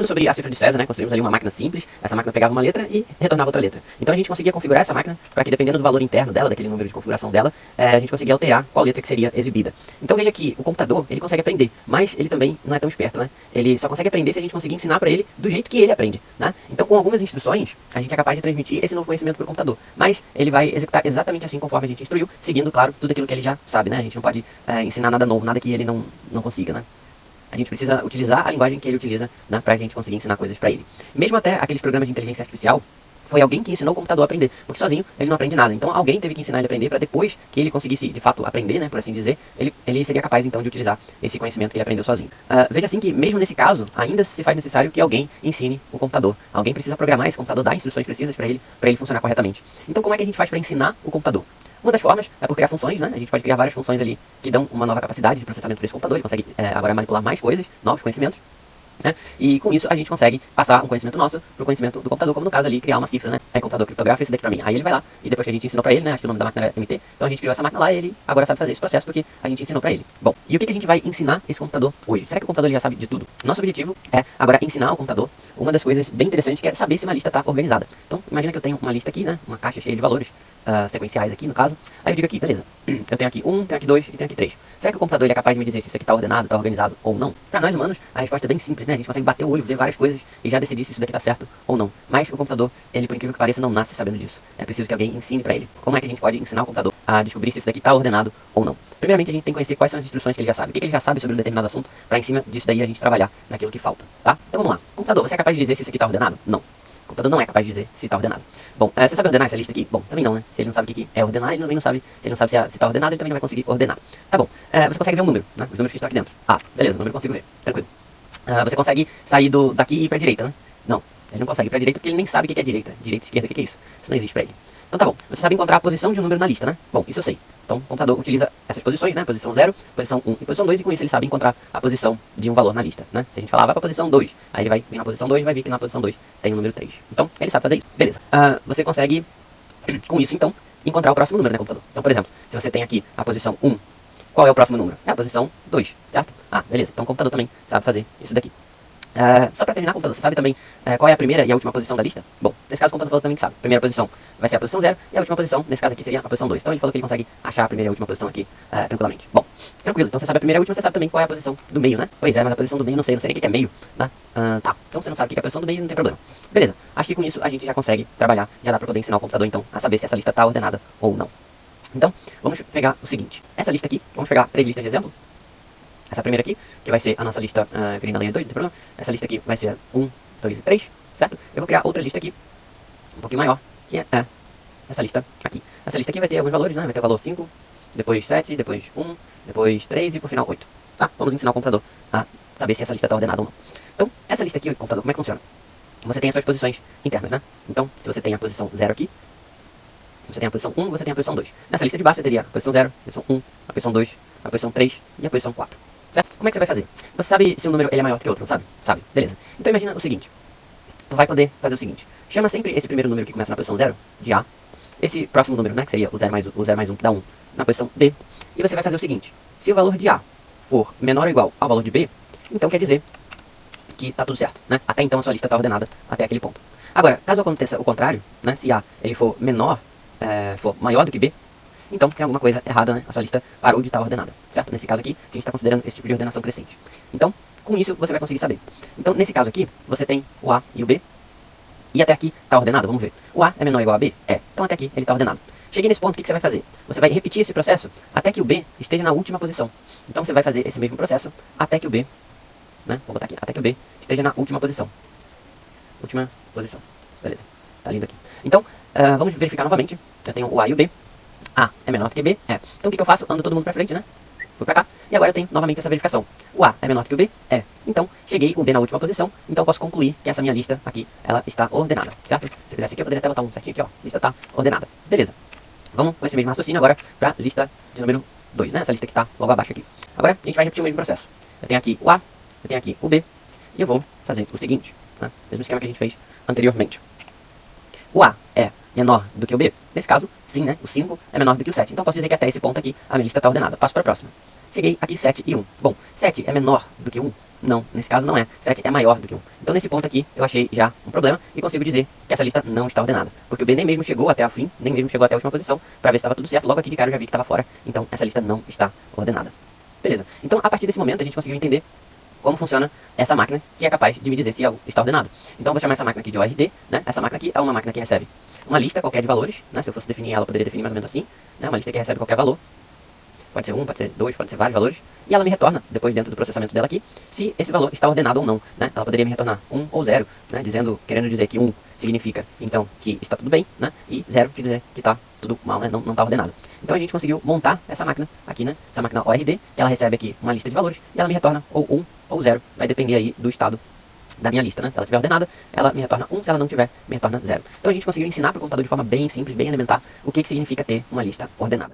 Sobre a cifra de César, né, construímos ali uma máquina simples, essa máquina pegava uma letra e retornava outra letra. Então a gente conseguia configurar essa máquina para que, dependendo do valor interno dela, daquele número de configuração dela, a gente conseguia alterar qual letra que seria exibida. Então veja que o computador, ele consegue aprender, mas ele também não é tão esperto, né? Ele só consegue aprender se a gente conseguir ensinar para ele do jeito que ele aprende, né? Então com algumas instruções, a gente é capaz de transmitir esse novo conhecimento para o computador, mas ele vai executar exatamente assim conforme a gente instruiu, seguindo, claro, tudo aquilo que ele já sabe, né? A gente não pode ensinar nada novo, nada que ele não consiga, né? A gente precisa utilizar a linguagem que ele utiliza, né, pra gente conseguir ensinar coisas pra ele. Mesmo até aqueles programas de inteligência artificial, foi alguém que ensinou o computador a aprender, porque sozinho ele não aprende nada. Então alguém teve que ensinar ele a aprender para depois que ele conseguisse, de fato, aprender, né, por assim dizer, ele seria capaz então de utilizar esse conhecimento que ele aprendeu sozinho. Veja assim que mesmo nesse caso, ainda se faz necessário que alguém ensine o computador. Alguém precisa programar esse computador, dar instruções precisas para ele funcionar corretamente. Então como é que a gente faz para ensinar o computador? Uma das formas é por criar funções, né? A gente pode criar várias funções ali que dão uma nova capacidade de processamento para esse computador. Ele consegue agora manipular mais coisas, novos conhecimentos, né? E com isso a gente consegue passar um conhecimento nosso para o conhecimento do computador, como no caso ali, criar uma cifra, né? Aí o computador criptografa isso daqui para mim. Aí ele vai lá, e depois que a gente ensinou para ele, né? Acho que o nome da máquina era MT, então a gente criou essa máquina lá e ele agora sabe fazer esse processo porque a gente ensinou para ele. Bom, e o que a gente vai ensinar esse computador hoje? Será que o computador ele já sabe de tudo? Nosso objetivo é agora ensinar ao computador uma das coisas bem interessantes, que é saber se uma lista está organizada. Então imagina que eu tenho uma lista aqui, né? Uma caixa cheia de valores sequenciais aqui no caso. Aí eu digo aqui, beleza, eu tenho aqui 1, tenho aqui 2 e tenho aqui 3. Será que o computador ele é capaz de me dizer se isso aqui está ordenado, está organizado ou não? Para nós humanos, a resposta é bem simples, né? A gente consegue bater o olho, ver várias coisas e já decidir se isso daqui está certo ou não. Mas o computador, ele por incrível que pareça, não nasce sabendo disso. É preciso que alguém ensine para ele. Como é que a gente pode ensinar o computador a descobrir se isso daqui está ordenado ou não? Primeiramente, a gente tem que conhecer quais são as instruções que ele já sabe. O que ele já sabe sobre um determinado assunto, para em cima disso daí a gente trabalhar naquilo que falta, tá? Então vamos lá. Computador, você é capaz de dizer se isso aqui está ordenado? Não. O computador não é capaz de dizer se está ordenado. Bom, você sabe ordenar essa lista aqui? Bom, também não, né? Se ele não sabe o que é ordenar, ele também não sabe. Se ele não sabe se está ordenado, ele também não vai conseguir ordenar. Tá bom, você consegue ver um número, né? Os números que estão aqui dentro. Ah, beleza, o número eu consigo ver, tranquilo. Você consegue sair daqui e ir pra direita, né? Não, ele não consegue ir pra direita porque ele nem sabe o que é direita. Direita, esquerda, o que é isso? Isso não existe pra ele. Então tá bom, você sabe encontrar a posição de um número na lista, né? Bom, isso eu sei. Então o computador utiliza essas posições, né? Posição 0, posição 1 e posição 2, e com isso ele sabe encontrar a posição de um valor na lista, né? Se a gente falar, vai pra posição 2, aí ele vai vir na posição 2 e vai ver que na posição 2 tem o número 3. Então, ele sabe fazer isso. Beleza. Você consegue, com isso então, encontrar o próximo número, né, computador? Então, por exemplo, se você tem aqui a posição 1, qual é o próximo número? É a posição 2, certo? Beleza. Então o computador também sabe fazer isso daqui. Só para terminar, computador, você sabe também qual é a primeira e a última posição da lista? Bom, nesse caso o computador também sabe. A primeira posição vai ser a posição 0 e a última posição, nesse caso aqui, seria a posição 2. Então ele falou que ele consegue achar a primeira e a última posição aqui tranquilamente. Bom, tranquilo. Então você sabe a primeira e a última, você sabe também qual é a posição do meio, né? Pois é, mas a posição do meio não sei nem o que é meio, né? Tá, então você não sabe o que é a posição do meio, não tem problema. Beleza, acho que com isso a gente já consegue trabalhar, já dá para poder ensinar o computador então a saber se essa lista está ordenada ou não. Então, vamos pegar o seguinte. Essa lista aqui, vamos pegar 3 listas de exemplo. Essa primeira aqui, que vai ser a nossa lista criando na linha 2, não tem problema. Essa lista aqui vai ser 1, 2 e 3, certo? Eu vou criar outra lista aqui, um pouquinho maior, que é essa lista aqui. Essa lista aqui vai ter alguns valores, né? Vai ter o valor 5, depois 7, depois 1, depois 3 e por final 8. Tá? Vamos ensinar o computador a saber se essa lista está ordenada ou não. Então, essa lista aqui, o computador, como é que funciona? Você tem as suas posições internas, né? Então, se você tem a posição 0 aqui, você tem a posição 1, você tem a posição 2. Nessa lista de baixo você teria a posição 0, a posição 1, a posição 2, a posição 3 e a posição 4. Certo? Como é que você vai fazer? Você sabe se um número ele é maior do que outro, não sabe? Sabe, beleza. Então imagina o seguinte. Tu vai poder fazer o seguinte. Chama sempre esse primeiro número que começa na posição 0 de A. Esse próximo número, né, que seria o 0 mais 1, que dá 1, na posição B. E você vai fazer o seguinte. Se o valor de A for menor ou igual ao valor de B, então quer dizer que tá tudo certo, né? Até então a sua lista está ordenada até aquele ponto. Agora, caso aconteça o contrário, né, se A ele for for maior do que B, então tem alguma coisa errada, né? A sua lista parou de estar ordenada, certo? Nesse caso aqui, a gente está considerando esse tipo de ordenação crescente. Então, com isso, você vai conseguir saber. Então, nesse caso aqui, você tem o A e o B, e até aqui está ordenado, vamos ver. O A é menor ou igual a B? É. Então, até aqui ele está ordenado. Cheguei nesse ponto, o que você vai fazer? Você vai repetir esse processo até que o B esteja na última posição. Então, você vai fazer esse mesmo processo até que o B, né? Vou botar aqui, até que o B esteja na última posição. Última posição. Beleza. Tá lindo aqui. Então, vamos verificar novamente. Eu tenho o A e o B. A é menor do que B? É. Então o que eu faço? Ando todo mundo pra frente, né? Fui pra cá. E agora eu tenho novamente essa verificação. O A é menor do que o B? É. Então, cheguei o B na última posição. Então eu posso concluir que essa minha lista aqui, ela está ordenada, certo? Se eu fizesse aqui, eu poderia até botar um certinho aqui, ó. Lista tá ordenada. Beleza. Vamos com esse mesmo raciocínio agora pra lista de número 2, né? Essa lista que tá logo abaixo aqui. Agora, a gente vai repetir o mesmo processo. Eu tenho aqui o A, eu tenho aqui o B. E eu vou fazer o seguinte, né? Mesmo esquema que a gente fez anteriormente. O A é menor do que o B? Nesse caso, sim, né? O 5 é menor do que o 7. Então posso dizer que até esse ponto aqui a minha lista está ordenada. Passo para a próxima. Cheguei aqui 7 e 1. Bom, 7 é menor do que 1? Não, nesse caso não é. 7 é maior do que 1. Então nesse ponto aqui eu achei já um problema e consigo dizer que essa lista não está ordenada. Porque o B nem mesmo chegou até o fim, nem mesmo chegou até a última posição para ver se estava tudo certo. Logo aqui de cara eu já vi que estava fora. Então essa lista não está ordenada. Beleza. Então a partir desse momento a gente conseguiu entender como funciona essa máquina que é capaz de me dizer se algo está ordenado. Então eu vou chamar essa máquina aqui de ORD, né? Essa máquina aqui é uma máquina que recebe uma lista qualquer de valores, né? Se eu fosse definir ela, eu poderia definir mais ou menos assim, né? Uma lista que recebe qualquer valor. Pode ser 1, pode ser 2, pode ser vários valores. E ela me retorna, depois dentro do processamento dela aqui, se esse valor está ordenado ou não, né? Ela poderia me retornar 1 ou 0, né? Querendo dizer que 1 significa, então, que está tudo bem, né? E 0 quer dizer que está tudo mal, né? Não está ordenado. Então a gente conseguiu montar essa máquina aqui, né? Essa máquina ORD, que ela recebe aqui uma lista de valores e ela me retorna ou 1 ou 0. Vai depender aí do estado da minha lista, né? Se ela estiver ordenada, ela me retorna 1, se ela não tiver, me retorna 0. Então a gente conseguiu ensinar para o computador de forma bem simples, bem elementar, o que significa ter uma lista ordenada.